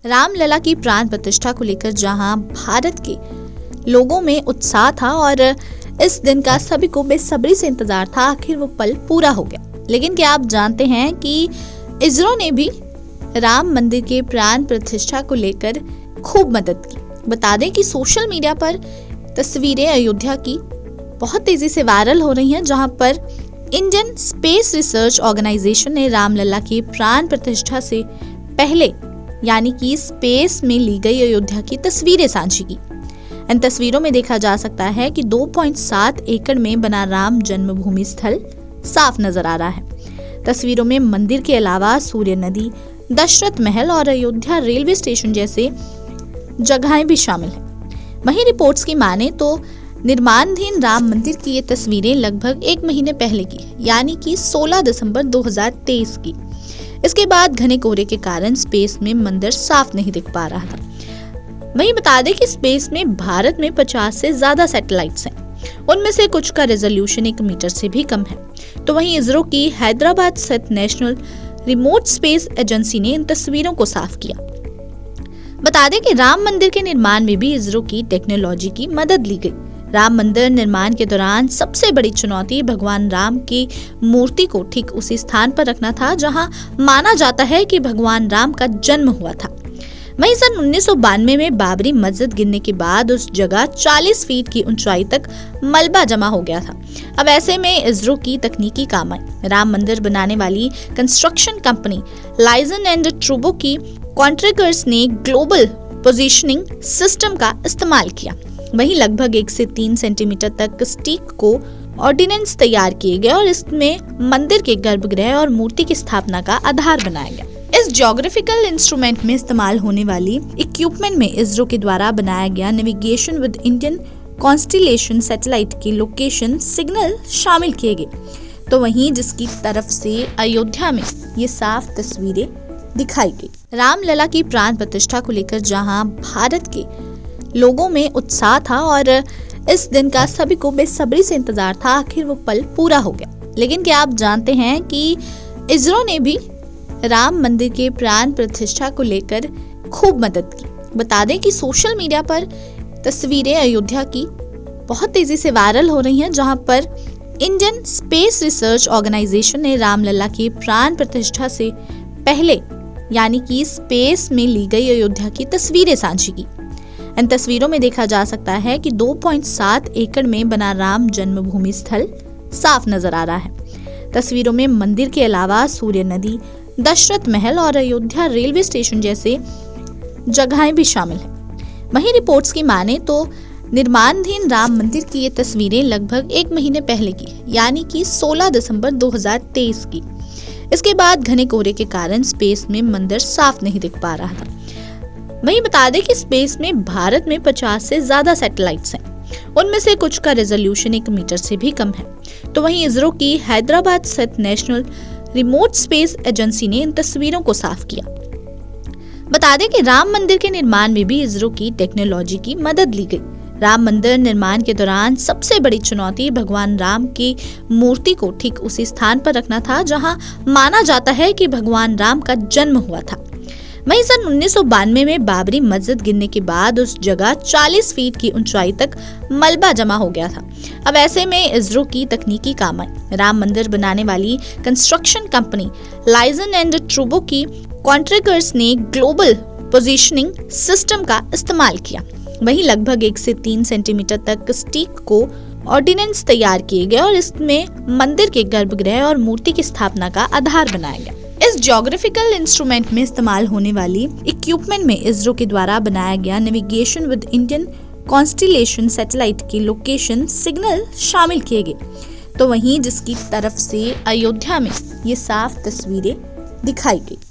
रामलला की प्राण प्रतिष्ठा को लेकर जहां भारत के लोगों में उत्साह था और इस दिन का सभी को बेसब्री से इंतजार था, आखिर वो पल पूरा हो गया। लेकिन क्या आप जानते हैं कि इसरो ने भी राम मंदिर के प्राण प्रतिष्ठा को लेकर खूब मदद की। बता दें कि सोशल मीडिया पर तस्वीरें अयोध्या की बहुत तेजी से वायरल हो रही हैं, जहां पर इंडियन स्पेस रिसर्च ऑर्गेनाइजेशन ने रामलला की प्राण प्रतिष्ठा से पहले यानी कि स्पेस में ली गई अयोध्या की तस्वीरें साझी की। इन तस्वीरों में देखा जा सकता है कि 2.7 एकड़ में बना राम जन्मभूमि स्थल साफ नजर आ रहा है। तस्वीरों में मंदिर के अलावा सूर्य नदी, दशरथ महल और अयोध्या रेलवे स्टेशन जैसे जगहें भी शामिल हैं। वहीं रिपोर्ट्स की माने तो निर्माणाधीन राम मंदिर की ये तस्वीरें लगभग 1 महीने पहले की, यानी कि 16 दिसंबर 2023 की। इसके बाद घने कोहरे के कारण स्पेस में मंदिर साफ नहीं दिख पा रहा था। वहीं बता दें कि स्पेस में भारत में 50 से ज्यादा सैटेलाइट्स हैं। उनमें से कुछ का रेजोल्यूशन 1 मीटर से भी कम है। तो वहीं इसरो की हैदराबाद स्थित नेशनल रिमोट स्पेस एजेंसी ने इन तस्वीरों को साफ किया। बता दें कि राम मंदिर के निर्माण में भी इसरो की टेक्नोलॉजी की मदद ली गई। राम मंदिर निर्माण के दौरान सबसे बड़ी चुनौती भगवान राम की मूर्ति को ठीक उसी स्थान पर रखना था जहां माना जाता है कि भगवान राम का जन्म हुआ था। वहीं सन 1992 में बाबरी मस्जिद गिरने के बाद उस जगह 40 फीट की ऊंचाई तक मलबा जमा हो गया था। अब ऐसे में इसरो की तकनीकी काम आई। राम मंदिर बनाने वाली कंस्ट्रक्शन कंपनी लाइजन एंड ट्रूबो की कॉन्ट्रैक्टर्स ने ग्लोबल पोजीशनिंग सिस्टम का इस्तेमाल किया। वहीं लगभग 1 से 3 सेंटीमीटर तक स्टीक को ऑर्डिनेंस तैयार किए गए और इसमें मंदिर के गर्भगृह और मूर्ति की स्थापना का आधार बनाया गया। इस ज्योग्राफिकल इंस्ट्रूमेंट में इस्तेमाल होने वाली इक्विपमेंट में इसरो के द्वारा बनाया गया navigation with Indian constellation satellite की लोकेशन सिग्नल शामिल किए गए। तो वहीं जिसकी तरफ से अयोध्या में ये साफ तस्वीरें दिखाई गई। रामलला की प्राण प्रतिष्ठा को लेकर जहां भारत के लोगों में उत्साह था और इस दिन का सभी को बेसब्री से इंतजार था, आखिर वो पल पूरा हो गया। लेकिन क्या आप जानते हैं कि इसरो ने भी राम मंदिर के प्राण प्रतिष्ठा को लेकर खूब मदद की। बता दें कि सोशल मीडिया पर तस्वीरें अयोध्या की बहुत तेजी से वायरल हो रही हैं, जहां पर इंडियन स्पेस रिसर्च ऑर्गेनाइजेशन ने रामलला की प्राण प्रतिष्ठा से पहले यानी कि स्पेस में ली गई अयोध्या की तस्वीरें साझी की। इन तस्वीरों में देखा जा सकता है कि 2.7 एकड़ में बना राम जन्मभूमि स्थल साफ नजर आ रहा है। तस्वीरों में मंदिर के अलावा सूर्य नदी, दशरथ महल और अयोध्या रेलवे स्टेशन जैसे जगहें भी शामिल हैं। वहीं रिपोर्ट्स की माने तो निर्माणाधीन राम मंदिर की ये तस्वीरें लगभग 1 महीने पहले की, यानी कि 16 दिसंबर 2023 की। इसके बाद घने कोहरे के कारण स्पेस में मंदिर साफ नहीं दिख पा रहा था। वहीं बता दें कि स्पेस में भारत में 50 से ज्यादा सैटेलाइट्स हैं। उनमें से कुछ का रेजोल्यूशन 1 मीटर से भी कम है। तो वहीं इसरो की हैदराबाद स्थित नेशनल रिमोट स्पेस एजेंसी ने इन तस्वीरों को साफ किया। बता दें कि राम मंदिर के निर्माण में भी इसरो की टेक्नोलॉजी की मदद ली गई। राम मंदिर निर्माण के दौरान सबसे बड़ी चुनौती भगवान राम की मूर्ति को ठीक उसी स्थान पर रखना था जहां माना जाता है कि भगवान राम का जन्म हुआ था। वहीं सन 1992 में बाबरी मस्जिद गिरने के बाद उस जगह 40 फीट की ऊंचाई तक मलबा जमा हो गया था। अब ऐसे में इसरो की तकनीकी काम आई। राम मंदिर बनाने वाली कंस्ट्रक्शन कंपनी लाइजन एंड ट्रूबो की कॉन्ट्रैक्टर्स ने ग्लोबल पोजीशनिंग सिस्टम का इस्तेमाल किया। वहीं लगभग 1 से 3 सेंटीमीटर तक स्टीक को ऑर्डिनेंस तैयार किए गए और इसमें मंदिर के गर्भगृह और मूर्ति की स्थापना का आधार बनाया गया। इस ज्योग्राफिकल इंस्ट्रूमेंट में इस्तेमाल होने वाली इक्विपमेंट में इसरो के द्वारा बनाया गया navigation with Indian constellation satellite की लोकेशन सिग्नल शामिल किए गए। तो वहीं जिसकी तरफ से अयोध्या में ये साफ तस्वीरें दिखाई गई।